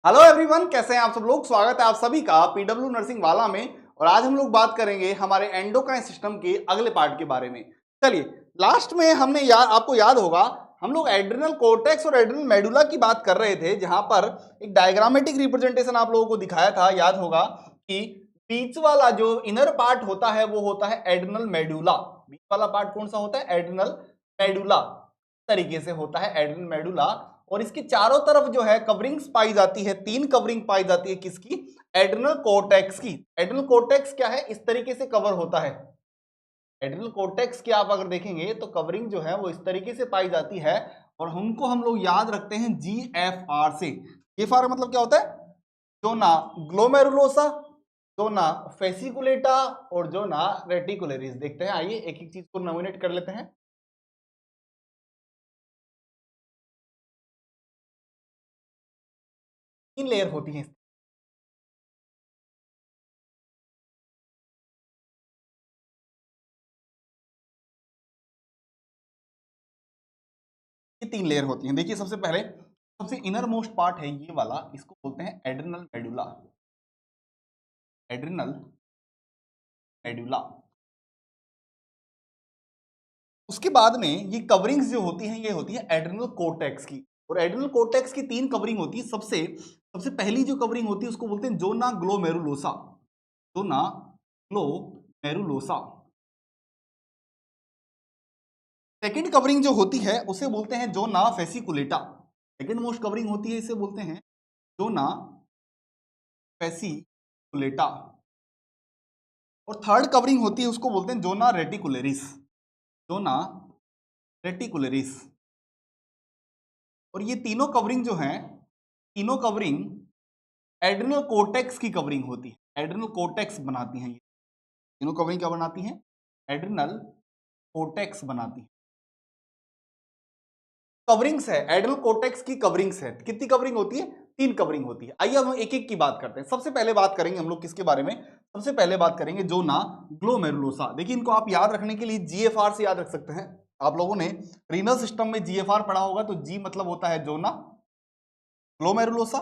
Hello everyone, कैसे हैं आप सब लोग। स्वागत है आप सभी का पीडब्ल्यू नर्सिंग वाला में। और आज हम लोग बात करेंगे हमारे एंडोक्राइन सिस्टम के अगले पार्ट के बारे में। चलिए, लास्ट में हमने आपको याद होगा हम लोग एड्रिनल कोर्टेक्स और एड्रिनल मेडुला की बात कर रहे थे, जहां पर एक डायग्रामेटिक रिप्रेजेंटेशन आप लोगों को दिखाया था। याद होगा कि बीच वाला जो इनर पार्ट होता है वो होता है एड्रिनल मेडुला। बीच वाला पार्ट कौन सा होता है? एड्रिनल मेडुला तरीके से होता है एड्रिनल मेडुला। और इसके चारों तरफ जो है कवरिंग्स पाई जाती है, 3 कवरिंग पाई जाती है। किसकी? एड्रिनल कोर्टेक्स की। एड्रिनल कोर्टेक्स क्या है? इस तरीके से कवर होता है। एड्रिनल कोर्टेक्स की आप अगर देखेंगे तो कवरिंग जो है वो इस तरीके से पाई जाती है। और हमको हम लोग याद रखते हैं GFR से। GFR मतलब क्या होता है? जोना ग्लोमेरुलोसा, जोना फेसिकुलेटा और जोना रेटिकुलरिस। देखते हैं, आइए एक एक चीज को नोमिनेट कर लेते हैं। 3 लेयर होती हैं। ये 3 लेयर होती हैं। देखिए, सबसे पहले सबसे इनर मोस्ट पार्ट है ये वाला, इसको बोलते हैं एड्रिनल मेडुला। Adrenal medulla. उसके बाद में ये कवरिंग्स जो होती हैं ये होती है एड्रिनल कोर्टेक्स की। और एड्रिनल कोर्टेक्स की 3 कवरिंग होती है। सबसे सबसे पहली जो कवरिंग होती है उसको बोलते हैं zona glomerulosa. Zona glomerulosa. Second covering जो होती है उसे बोलते हैं zona fasciculata. Second most covering होती है, इसे बोलते हैं जोना फेसिकुलेटा। और थर्ड कवरिंग होती है उसको बोलते हैं जोना रेटिकुलरिस। Zona reticularis. और ये तीनों कवरिंग जो हैं, तीनों कवरिंग एड्रिनल कोर्टेक्स की कवरिंग होती है। एड्रिनल कोर्टेक्स बनाती हैं ये तीनों कवरिंग। क्या बनाती हैं? एड्रिनल कोर्टेक्स बनाती हैं। कवरिंग्स है, एड्रिनल कोर्टेक्स की कवरिंग्स है। कितनी कवरिंग होती है? 3 कवरिंग होती है। आइए हम एक एक की बात करते हैं। सबसे पहले बात करेंगे हम लोग किसके बारे में? सबसे पहले बात करेंगे जोना ग्लोमेरुलोसा। देखिए, इनको आप याद रखने के लिए GFR से याद रख सकते हैं। आप लोगों ने रीनल सिस्टम में GFR पढ़ा होगा, तो G मतलब होता है जोना ग्लोमेरुलोसा,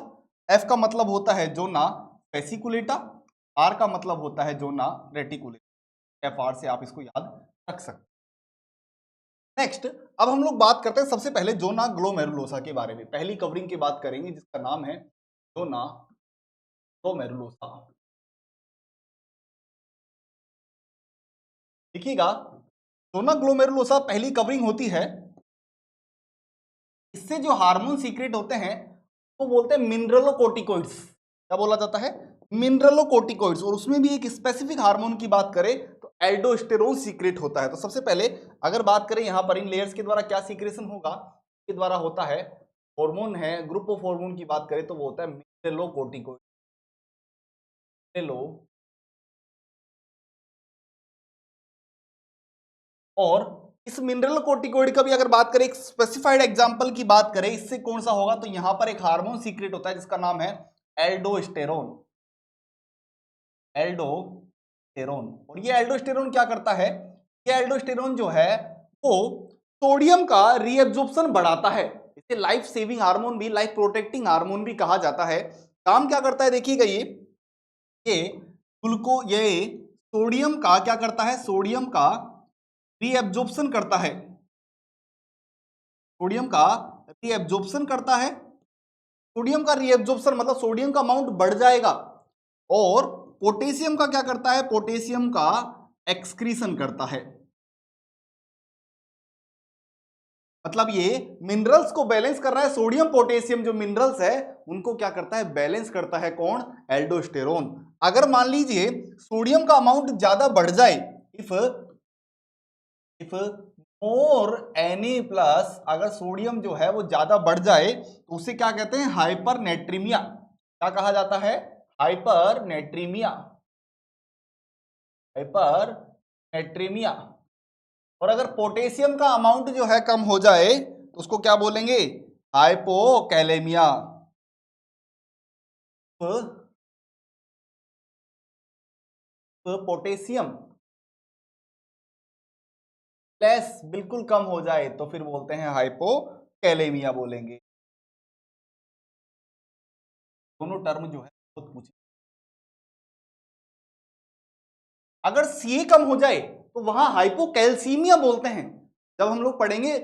F का मतलब होता है जोना फेसिकुलेटा, R का मतलब होता है जोना रेटिकुलेटा। FR से आप इसको याद रख सकते हैं। नेक्स्ट, अब हम लोग बात करते हैं सबसे पहले जोना ग्लोमेरुलोसा के बारे में। पहली कवरिंग की बात करेंगे जिसका नाम है जोना ग्लोमेरुलोसा। देखिएगा, जोना ग्लोमेरुलोसा पहली कवरिंग होती है। इससे जो हार्मोन सीक्रेट होते हैं वो बोलते हैं मिनरलोकोर्टिकोइड्स। क्या बोला जाता है? मिनरलोकोर्टिकोइड्स। और उसमें भी एक स्पेसिफिक हार्मोन की बात करें तो एल्डोस्टेरोन सीक्रेट होता है। तो सबसे पहले अगर बात करें यहां पर इन लेयर्स के द्वारा क्या सीक्रेशन होगा, के द्वारा होता है हार्मोन है, ग्रुप ऑफ हार्मोन की बात करें तो वो होता है मिनरलोकोर्टिकोइड। और इस मिनरल कोर्टिकोइड का भी अगर बात करें, एक स्पेसिफाइड एग्जांपल की बात करें, इससे कौन सा होगा, तो यहां पर एक हार्मोन सीक्रेट होता है जिसका नाम है एल्डोस्टेरोन। एल्डोस्टेरोन। और ये एल्डोस्टेरोन क्या करता है? ये एल्डोस्टेरोन जो है वो सोडियम का रीएब्जॉर्प्शन बढ़ाता है। इसे लाइफ सेविंग हार्मोन भी, लाइफ प्रोटेक्टिंग हार्मोन भी कहा जाता है। काम क्या करता है देखिएगा, ये ये सोडियम का क्या करता है? सोडियम का रीएब्जॉर्प्शन करता है। सोडियम का रीएब्जॉर्प्शन करता है। सोडियम का रीएब्जॉर्प्शन मतलब सोडियम का अमाउंट बढ़ जाएगा। और पोटेशियम का क्या करता है? पोटेशियम का एक्सक्रीशन करता है। मतलब ये मिनरल्स को बैलेंस कर रहा है। सोडियम पोटेशियम जो मिनरल्स है उनको क्या करता है? बैलेंस करता है। कौन? एल्डोस्टेरोन। अगर मान लीजिए सोडियम का अमाउंट ज्यादा बढ़ जाए, if if more Na plus, अगर सोडियम जो है वो ज्यादा बढ़ जाए तो उसे क्या कहते हैं? हाइपरनेट्रीमिया। क्या कहा जाता है? हाइपरनेट्रीमिया। हाइपरनेट्रीमिया। और अगर पोटेशियम का अमाउंट जो है कम हो जाए तो उसको क्या बोलेंगे? हाइपोकैलेमिया। पोटेशियम लेस बिल्कुल कम हो जाए तो फिर बोलते हैं हाइपोकैलेमिया बोलेंगे। दोनों टर्म जो है बहुत पूछे। अगर सीए कम हो जाए तो वहां हाइपोकैल्सीमिया बोलते हैं। जब हम लोग पढ़ेंगे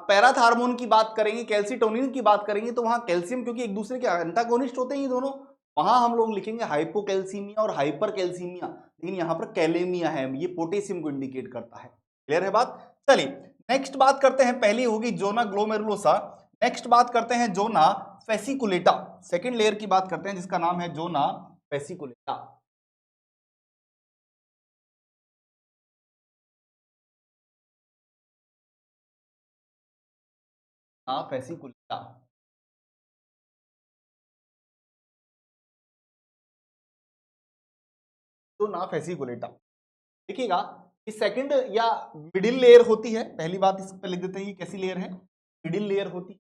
पैराथार्मोन की बात करेंगे, कैल्सिटोनिन की बात करेंगे, तो वहां कैल्शियम, क्योंकि एक दूसरे के एंटागोनिस्ट होते हैं ये दोनों, वहां हम लोग लिखेंगे हाइपोकैल्सीमिया और हाइपरकैल्सीमिया। लेकिन यहाँ पर कैलेमिया है, ये पोटेशियम को इंडिकेट करता है। क्लियर है बात? चलिए नेक्स्ट बात करते हैं, पहली होगी जोना ग्लोमेरुलोसा, नेक्स्ट बात करते हैं जोना फेसिकुलेटा। सेकेंड लेयर की बात करते हैं जिसका नाम है zona fasciculata. Fasciculata, zona fasciculata. देखिएगा ये सेकंड या मिडिल लेयर होती है, पहली बात इस पे लिख देते हैं, ये कैसी लेयर है? मिडिल लेयर होती है।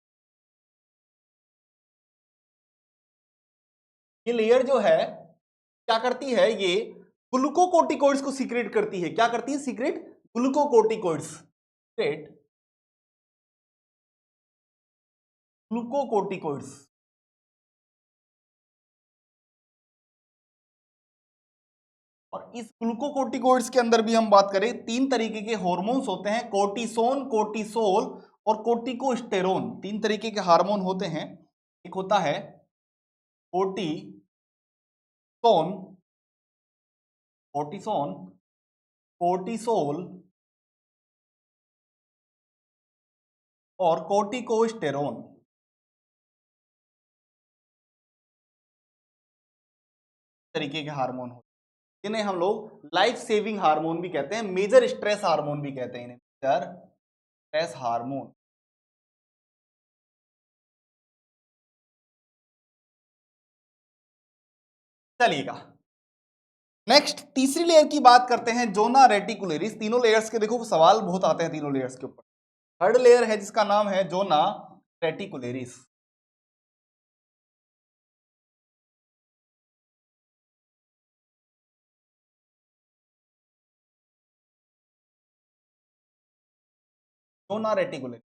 ये लेयर जो है क्या करती है, ये ग्लूकोकोर्टिकोइड्स को सीक्रेट करती है। क्या करती है? Secret glucocorticoids, secret glucocorticoids. और इस ग्लूकोकोर्टिकोइड्स के अंदर भी हम बात करें, तीन तरीके के हार्मोन्स होते हैं, कोर्टिसोन, कोर्टिसोल और कोर्टिकोस्टेरोन। तीन तरीके के हार्मोन होते हैं। एक होता है कोर्टिसोन, कोर्टिसोन, कोर्टिसोल और कोर्टिकोस्टेरोन। तरीके के हार्मोन होते हैं जिन्हें हम लोग लाइफ सेविंग हार्मोन भी कहते हैं, मेजर स्ट्रेस हार्मोन भी कहते हैं इन्हें, मेजर स्ट्रेस हार्मोन। चलिएगा नेक्स्ट तीसरी लेयर की बात करते हैं, जोना रेटिकुलरिस। तीनों लेयर्स के देखो सवाल बहुत आते हैं तीनों लेयर्स के ऊपर। थर्ड लेयर है जिसका नाम है जोना रेटिकुलरिस। जोना रेटिकुलरिस,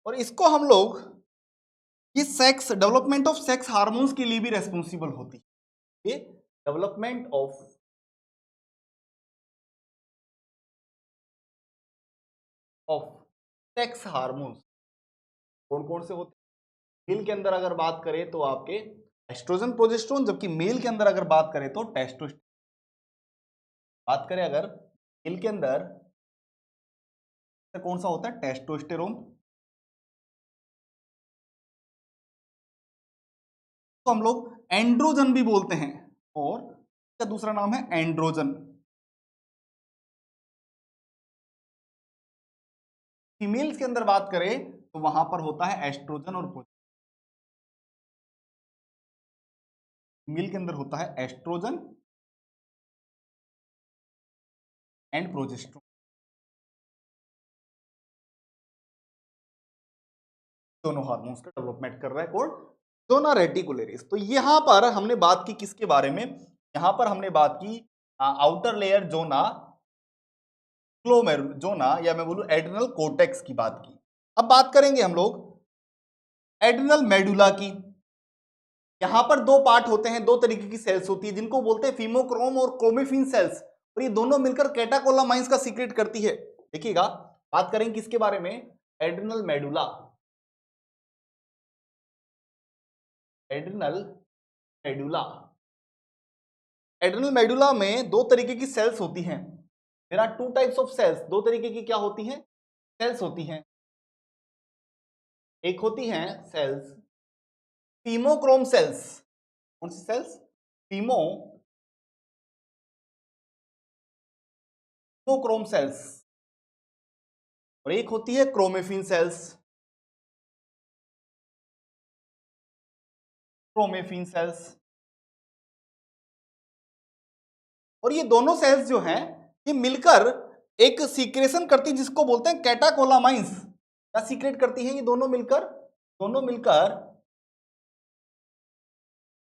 और इसको हम लोग, ये sex, development of sex hormones के लिए भी रेस्पॉन्सिबल होती है। ये डेवलपमेंट ऑफ सेक्स हार्मोन्स कौन कौन से होते हैं? मेल के अंदर अगर बात करें तो आपके एस्ट्रोजन, प्रोजेस्टेरोन, जबकि मेल के अंदर अगर बात करें तो टेस्टोस्टेरोन। बात करें अगर मेल के अंदर तो कौन सा होता है? टेस्टोस्टेरोन। तो हम लोग एंड्रोजन भी बोलते हैं, और इसका दूसरा नाम है एंड्रोजन। फीमेल्स के अंदर बात करें तो वहां पर होता है एस्ट्रोजन और प्रोजेस्टेरोन। फीमेल के अंदर होता है एस्ट्रोजन एंड प्रोजेस्टेरोन, दोनों हार्मोन्स का डेवलपमेंट कर रहा है कौन? Zona reticularis. तो यहां पर हमने बात की किसके बारे में? यहां पर हमने बात की आउटर लेयर जोना जोना, या मैं बोलूं एड्रिनल कोर्टेक्स की बात की। अब बात करेंगे हम लोग एड्रिनल मेडुला की। यहां पर दो पार्ट होते हैं, दो तरीके की सेल्स होती है जिनको बोलते हैं फीमोक्रोम और क्रोमेफिन सेल्स, और ये दोनों मिलकर कैटाकोलामाइंस का सीक्रेट करती है। देखिएगा बात करेंगे किसके बारे में? Adrenal medulla. Adrenal medulla, adrenal medulla में दो तरीके की सेल्स होती हैं। There are two types of cells, दो तरीके की क्या होती हैं? सेल्स होती हैं। एक होती हैं सेल्स फीमोक्रोम सेल्स। कौन सी सेल्स? फीमोक्रोम सेल्स। और एक होती है क्रोमेफिन सेल्स, क्रोमेफिन सेल्स। और ये दोनों सेल्स जो हैं ये मिलकर एक सीक्रेशन करती है जिसको बोलते हैं कैटाकोलामाइंस। क्या सीक्रेट करती हैं ये दोनों मिलकर? दोनों मिलकर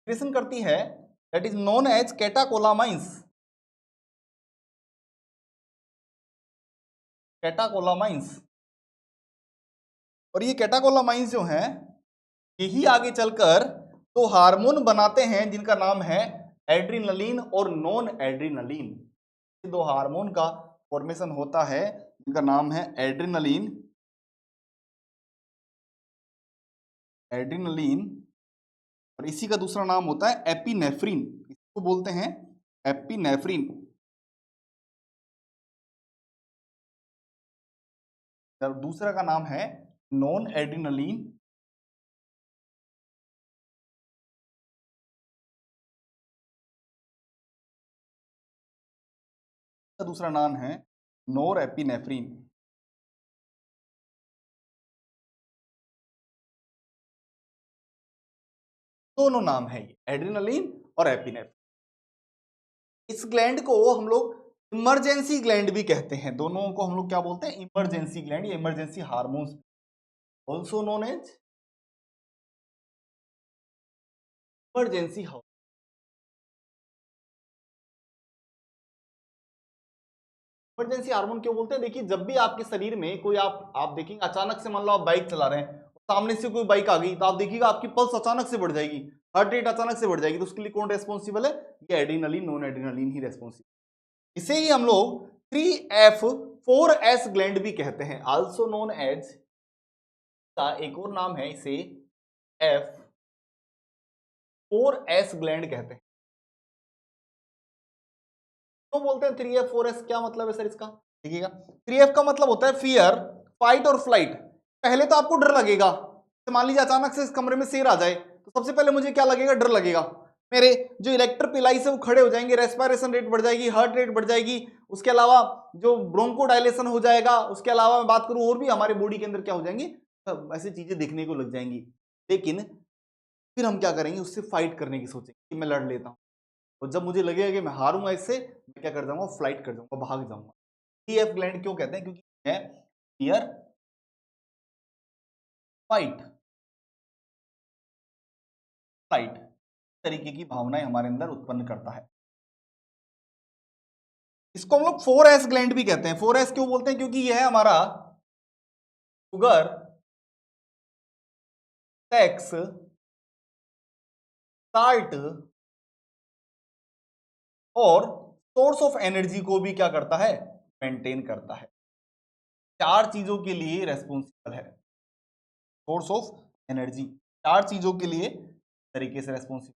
सीक्रेशन करती है, that is known as catecholamines. Catecholamines. और ये कैटाकोलामाइंस जो हैं यही आगे चलकर तो हार्मोन बनाते हैं जिनका नाम है एड्रिनलिन और नॉन एड्रिनलिन। दो हार्मोन का फॉर्मेशन होता है जिनका नाम है एड्रिनलिन, एड्रिनलिन, और इसी का दूसरा नाम होता है एपिनेफ्रिन। इसको बोलते हैं एपिनेफ्रिन। दूसरा का नाम है नॉन एड्रिनलिन, का दूसरा नाम है नोर एपिनेफ्रिन। दोनों नाम है ये, एड्रिनलिन और एपिनेफ्रिन। इस ग्लैंड को हम लोग इमरजेंसी ग्लैंड भी कहते हैं। दोनों को हम लोग क्या बोलते हैं? इमरजेंसी ग्लैंड या emergency hormones, also known as emergency hormone. Emergency hormone क्यों बोलते हैं? देखिए, जब भी आपके शरीर में कोई आप देखेंगे, अचानक से मान लो आप बाइक चला रहे हैं, सामने से कोई बाइक आ गई, तो आप देखिएगा आपकी पल्स अचानक से बढ़ जाएगी, हार्ट रेट अचानक से बढ़ जाएगी। तो उसके लिए कौन रेस्पॉन्सिबल है? ये एड्रिनलिन, नॉन एड्रिनलिन ही रेस्पॉन्सिबल। इसे ही हम लोग 3F4S ग्लैंड भी कहते हैं, आल्सो नोन एज, का एक और नाम है इसे F4S ग्लैंड कहते हैं। तो बोलते हैं 3F4S, क्या मतलब है सर इसका? देखिएगा, 3F का मतलब होता है फियर, फाइट और फ्लाइट। पहले तो आपको डर लगेगा, मान लीजिए अचानक से इस कमरे में शेर आ जाए, तो सबसे पहले मुझे क्या लगेगा? डर लगेगा। मेरे जो इलेक्ट्रोपिलाई से वो खड़े हो जाएंगे, रेस्पिरेशन रेट बढ़ जाएगी, हार्ट रेट बढ़ जाएगी, उसके अलावा जो ब्रोंकोडायलेशन हो जाएगा, उसके अलावा मैं बात करूं और भी हमारे बॉडी के अंदर क्या हो जाएंगे, ऐसी चीजें दिखने को लग जाएंगी। लेकिन फिर हम क्या करेंगे? उससे फाइट करने की सोचेंगे कि मैं लड़ लेता हूं। और जब मुझे लगेगा कि मैं हारूंगा इससे, मैं क्या कर जाऊंगा? फ्लाइट कर जाऊंगा, भाग जाऊंगा। टीएफ ग्लैंड क्यों कहते हैं? क्योंकि है फियर, फाइट, फ्लाइट तरीके की भावनाएं हमारे अंदर उत्पन्न करता है। इसको हम लोग 4S ग्लैंड भी कहते हैं। 4S क्यों बोलते हैं? क्योंकि यह है हमारा शुगर, सेक्स, साल्ट और सोर्स ऑफ एनर्जी को भी क्या करता है? मेंटेन करता है। चार चीजों के लिए रेस्पॉन्सिबल है। सोर्स ऑफ एनर्जी, चार चीजों के लिए तरीके से रेस्पॉन्सिबल।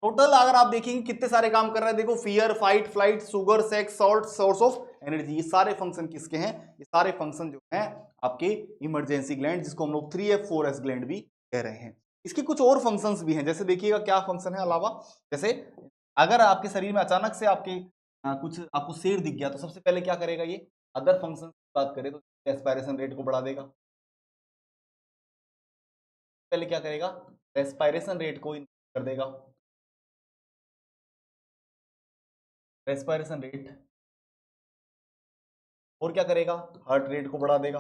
टोटल अगर आप देखेंगे कितने सारे काम कर रहा है, देखो, fear, fight, flight, sugar, sex, salt, source of energy, ये सारे फंक्शन किसके हैं? ये सारे फंक्शन जो हैं आपके इमरजेंसी ग्लैंड, जिसको हम लोग 3F4S ग्लैंड भी कह रहे हैं। इसके कुछ और फंक्शंस भी हैं, जैसे देखिएगा क्या फंक्शन है अलावा, जैसे अगर आपके शरीर में अचानक से आपके कुछ आपको शेर दिख गया, तो सबसे पहले क्या करेगा ये? अदर फंक्शन की बात करें तो रेस्पिरेशन रेट को बढ़ा देगा। पहले क्या करेगा? रेस्पिरेशन रेट को कर देगा। रेस्पिरेशन रेट, और क्या करेगा? हार्ट रेट को बढ़ा देगा।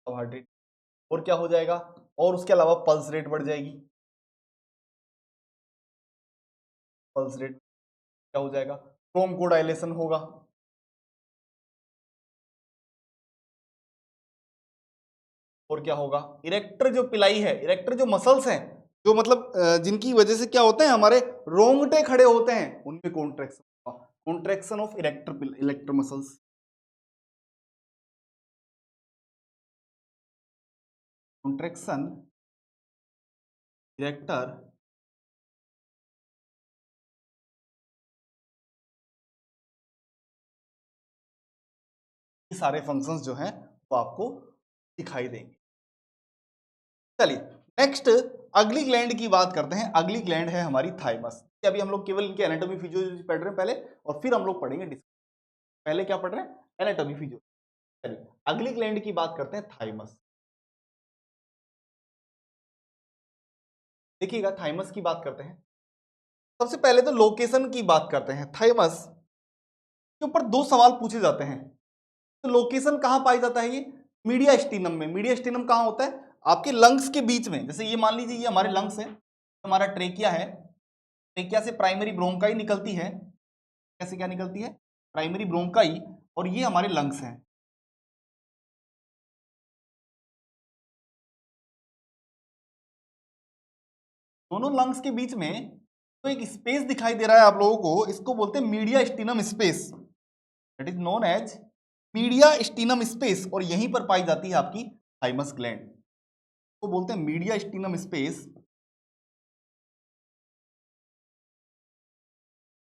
अब हार्ट रेट, और क्या हो जाएगा? और उसके अलावा पल्स रेट बढ़ जाएगी। पल्स रेट क्या हो जाएगा? ब्रोंकोडायलेशन होगा। और क्या होगा? इरेक्टर जो पिलाई है, इरेक्टर जो मसल्स हैं, जो मतलब जिनकी वजह से क्या होते हैं, हमारे रोंगटे खड़े होते हैं, उनमें कॉन्ट्रैक्शन होगा। Contraction of erector, इलेक्टर muscles, contraction erector, ये सारे फंक्शंस जो हैं वो आपको दिखाई देंगे। चलिए नेक्स्ट अगली ग्लैंड की बात करते हैं। अगली ग्लैंड है हमारी थाइमस। अभी हम लोग केवल इनके एनाटॉमी फिजियोलॉजी पढ़ रहे हैं पहले, और फिर हम लोग पढ़ेंगे पहले क्या पढ़ रहे हैं? Anatomy physiology. चलिए अगली ग्लैंड की बात करते हैं, थाइमस। देखिएगा, थाइमस की बात करते हैं, सबसे पहले तो लोकेशन की बात करते हैं। थाइमस के ऊपर दो सवाल पूछे जाते हैं। तो लोकेशन कहां पाई जाता है? ये मीडिया स्टीनम में। मीडिया स्टीनम कहां होता है? आपके लंग्स के बीच में। जैसे ये मान लीजिए, ये हमारे लंग्स है, हमारा ट्रेकिया है, ट्रेकिया से प्राइमरी ब्रोंकाई निकलती है। कैसे क्या निकलती है? प्राइमरी ब्रोंकाई, और ये हमारे लंग्स हैं। दोनों लंग्स के बीच में तो एक स्पेस दिखाई दे रहा है आप लोगों को, इसको बोलते हैं mediastinum space, that is known as mediastinum space, और यहीं पर पाई जाती है आपकी थाइमस ग्लैंड, को बोलते हैं मीडिया स्टीनम स्पेस।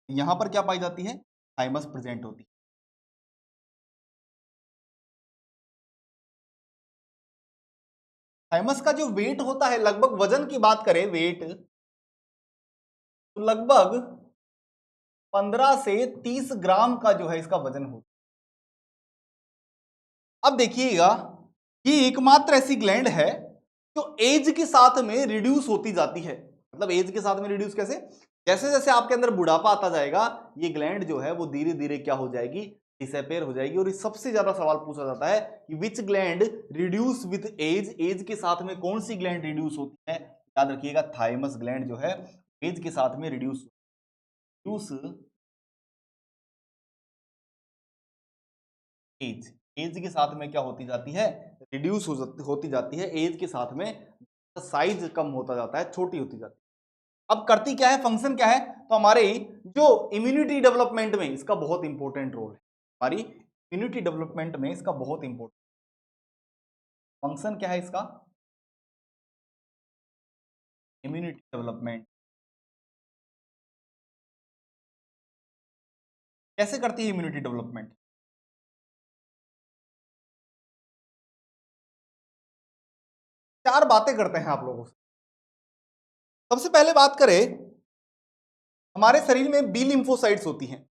यहां पर क्या पाई जाती है, थाइमस प्रेजेंट होती है। थाइमस का जो वेट होता है, लगभग वजन की बात करें वेट, तो लगभग 15 से 30 ग्राम का जो है इसका वजन होता है। अब देखिएगा, ये एकमात्र ऐसी ग्लैंड है जो एज के साथ में रिड्यूस होती जाती है। मतलब एज के साथ में रिड्यूस कैसे, जैसे जैसे आपके अंदर बुढ़ापा आता जाएगा, ये ग्लैंड जो है वो धीरे धीरे क्या हो जाएगी, डिसअपेयर हो जाएगी। और सबसे ज्यादा सवाल पूछा जाता है कि which gland reduce with age, age के साथ में कौन सी ग्लैंड रिड्यूस होती है। याद रखिएगा, थाइमस ग्लैंड जो है एज के साथ में रिड्यूस एज, एज के साथ में क्या होती जाती है, रिड्यूस होती जाती है एज के साथ में, साइज कम होता जाता है, छोटी होती जाती है। अब करती क्या है, फंक्शन क्या है, तो हमारे जो इम्यूनिटी डेवलपमेंट में इसका बहुत इंपॉर्टेंट रोल है, हमारी इम्यूनिटी डेवलपमेंट में इसका बहुत इंपॉर्टेंट फंक्शन क्या है इसका, इम्यूनिटी डेवलपमेंट। कैसे करती है इम्यूनिटी डेवलपमेंट, चार बातें करते हैं आप लोगों से। सबसे पहले बात करें, हमारे शरीर में बी लिम्फोसाइट्स होती हैं,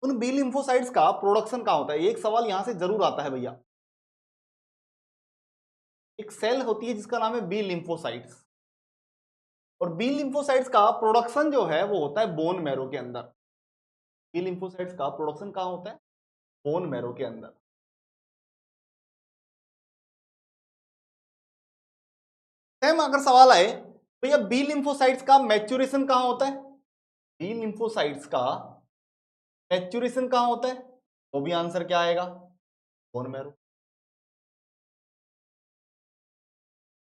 उन बी लिम्फोसाइट्स का प्रोडक्शन कहां होता है। एक सवाल यहां से जरूर आता है भैया, एक सेल होती है जिसका नाम है बी लिम्फोसाइट्स, और बी लिम्फोसाइट्स का प्रोडक्शन जो है वो होता है बोन मैरो के अंदर। बी लिम्फोसाइट्स का प्रोडक्शन कहां होता है, बोन मैरो के अंदर। सेम अगर सवाल आए भैया बी लिम्फोसाइट्स का मैच्योरेशन कहां होता है, बी लिम्फोसाइट्स का मैच्योरेशन कहां होता है, वो भी आंसर क्या आएगा, बोन मैरो।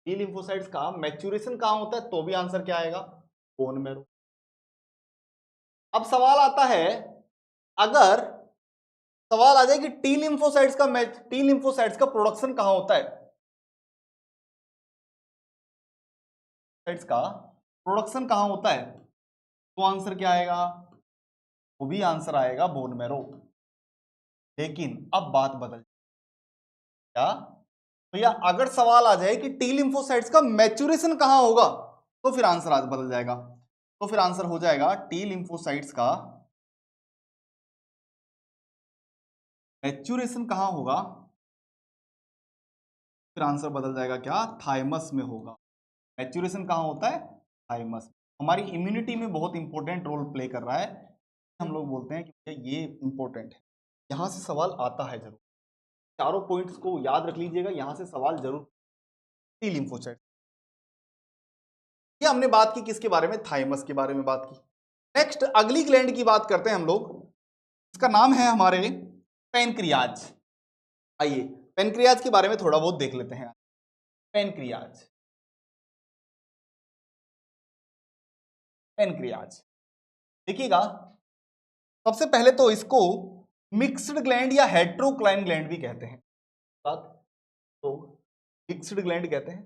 बी लिम्फोसाइट्स का मैच्योरेशन कहां होता है, तो भी आंसर क्या आएगा, बोन मैरो। अब सवाल आता है, अगर सवाल आ जाए कि टी लिम्फोसाइट्स का टी लिम्फोसाइट्स का प्रोडक्शन कहां होता है, साइट्स का प्रोडक्शन कहां होता है, तो आंसर क्या आएगा, वो भी आंसर आएगा बोन मैरो। लेकिन अब बात बदल, क्या भैया अगर सवाल आ जाए कि टी लिम्फोसाइट्स का मैच्योरेशन कहां होगा, तो फिर आंसर आज बदल जाएगा। तो फिर आंसर हो जाएगा टी लिम्फोसाइट्स का मैच्योरेशन कहां होगा, फिर आंसर बदल जाएगा, क्या, थाइमस में होगा। मैच्योरेशन कहां होता है, थाइमस। हमारी इम्यूनिटी में बहुत इंपॉर्टेंट रोल प्ले कर रहा है। हम लोग बोलते हैं कि ये इंपॉर्टेंट है, यहां से सवाल आता है जरूर, चारों पॉइंट्स को याद रख लीजिएगा, यहां से सवाल जरूर। टी लिम्फोसाइट, ये हमने बात की किसके बारे में, थाइमस के बारे में बात की। नेक्स्ट अगली ग्लैंड की बात करते हैं हम लोग, इसका नाम है हमारे पेनक्रियाज। आइए पेनक्रियाज के बारे में थोड़ा बहुत देख लेते हैं। पेनक्रियाज, पेनक्रियाज देखिएगा, सबसे पहले तो इसको मिक्स्ड ग्लैंड या हेट्रोक्लाइन ग्लैंड भी कहते हैं। बात तो मिक्स्ड ग्लैंड कहते हैं,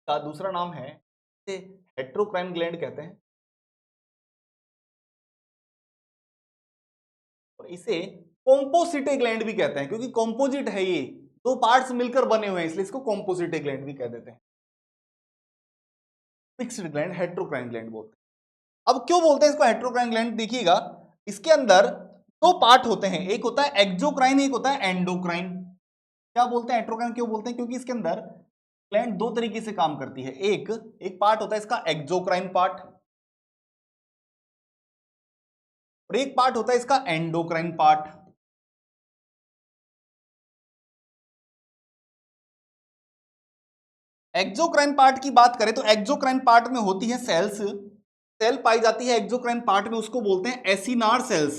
का दूसरा नाम है हेट्रोक्राइन ग्लैंड कहते हैं, और इसे कॉम्पोसिटे ग्लैंड भी कहते हैं, क्योंकि कॉम्पोजिट है, ये दो पार्ट्स मिलकर बने हुए हैं, इसलिए इसको कॉम्पोसिटे ग्लैंड भी कह देते हैं। मिक्स्ड ग्लैंड, हेट्रोक्राइन ग्लैंड बोलते हैं। अब क्यों बोलते हैं इसको हेट्रोक्राइन ग्लैंड, देखिएगा इसके अंदर दो पार्ट होते हैं, एक होता है एक्सोक्राइन, एक होता है एंडोक्राइन। क्या बोलते हैं हेट्रोक्राइन, क्यों बोलते हैं, क्योंकि इसके अंदर ग्लैंड दो तरीके से काम करती है। एक एक पार्ट होता है इसका एक्सोक्राइन पार्ट, और एक पार्ट होता है इसका एंडोक्राइन पार्ट। एक्सोक्राइन पार्ट की बात करें तो एक्सोक्राइन पार्ट में होती है सेल्स, सेल पाई जाती है एक्सोक्राइन पार्ट में, उसको बोलते हैं एसिनार सेल्स।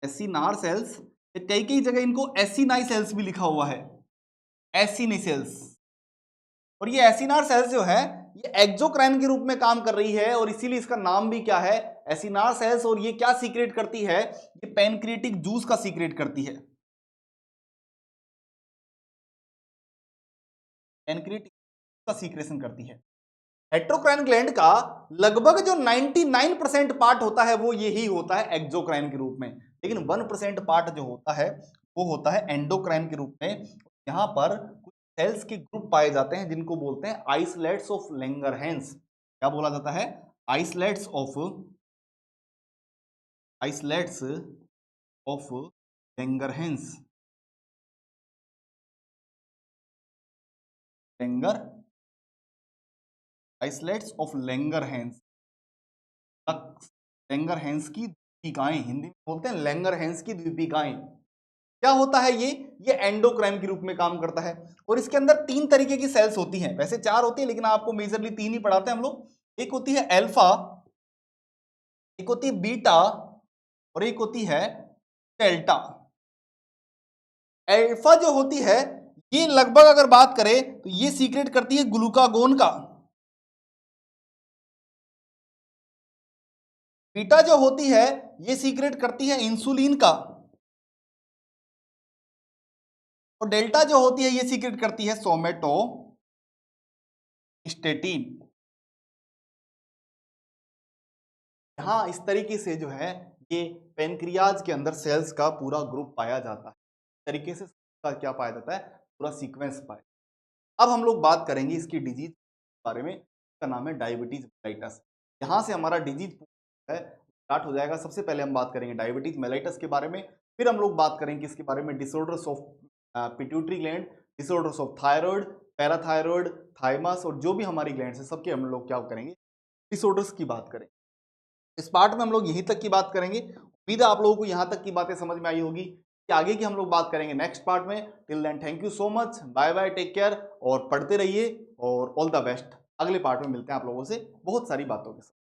एसिनार सेल्स, कई कई जगह इनको एसिनाई सेल्स भी लिखा हुआ है। एसिनी सेल्स। और ये एसिनार सेल्स जो है ये एक्सोक्राइन के रूप में काम कर रही है और इसीलिए इसका नाम भी क्या है, एसिनार सेल्स। और ये क्या सीक्रेट करती है, ये पैनक्रिएटिक जूस का सीक्रेट करती है, पैनक्रिएटिक का सीक्रेशन करती है। हेट्रोक्राइन ग्लैंड का लगभग जो 99% पार्ट होता है वो यही होता है एक्सोक्राइन के रूप में, लेकिन 1% पार्ट जो होता है वो होता है एंडोक्राइन के रूप में। यहां पर कुछ सेल्स के ग्रुप पाए जाते हैं जिनको बोलते हैं आइसोलेट्स ऑफ लैंगरहैंस। क्या बोला जाता है, isolates of Langerhans, isolates of Langerhans. Langerhans की द्वीपिकाएं, हिंदी में बोलते हैं लैंगरहैंस की द्वीपिकाएं। क्या होता है ये एंडोक्राइन के रूप में काम करता है। और इसके अंदर 3 तरीके की सेल्स होती हैं, वैसे 4 होती है लेकिन आपको मेजरली 3 ही पढ़ाते हैं हम लोग। एक होती है अल्फा, एक होती है बीटा और एक होती है डेल्टा। अल्फा जो होती है ये लगभग अगर बात करें तो ये सीक्रेट करती है ग्लूकागोन का। बीटा जो होती है ये सीक्रेट करती है इंसुलिन का। और डेल्टा जो होती है ये सीक्रेट करती है सोमेटोस्टेटिन। हाँ, इस तरीके से जो है ये पेनक्रियाज के अंदर सेल्स का पूरा ग्रुप पाया जाता है। इस तरीके से क्या पाया जाता है, पूरा सीक्वेंस पाया। अब हम लोग बात करेंगे इसकी डिजीज के बारे में। इसका नाम है डायबिटीज मेलाइटस। यहाँ से हमारा डिजीज है स्टार्ट हो जाएगा। सबसे पहले हम बात करेंगे डायबिटीज मेलाइटस के बारे में, फिर हम लोग बात करेंगे इसके बारे में disorders of pituitary gland, disorders of thyroid, parathyroid, thymus और जो भी हमारी ग्लैंड्स है सबके हम लोग क्या करेंगे, डिसऑर्डर्स की बात करेंगे। इस पार्ट में हम लोग यहीं तक की बात करेंगे। उम्मीद है आप लोगों को यहाँ तक की बातें समझ में आई होगी कि आगे की हम लोग बात करेंगे नेक्स्ट पार्ट में। Till then thank you so much, bye bye, take care और पढ़ते रहिए और ऑल द बेस्ट। अगले पार्ट में मिलते हैं आप लोगों से बहुत सारी बातों के साथ।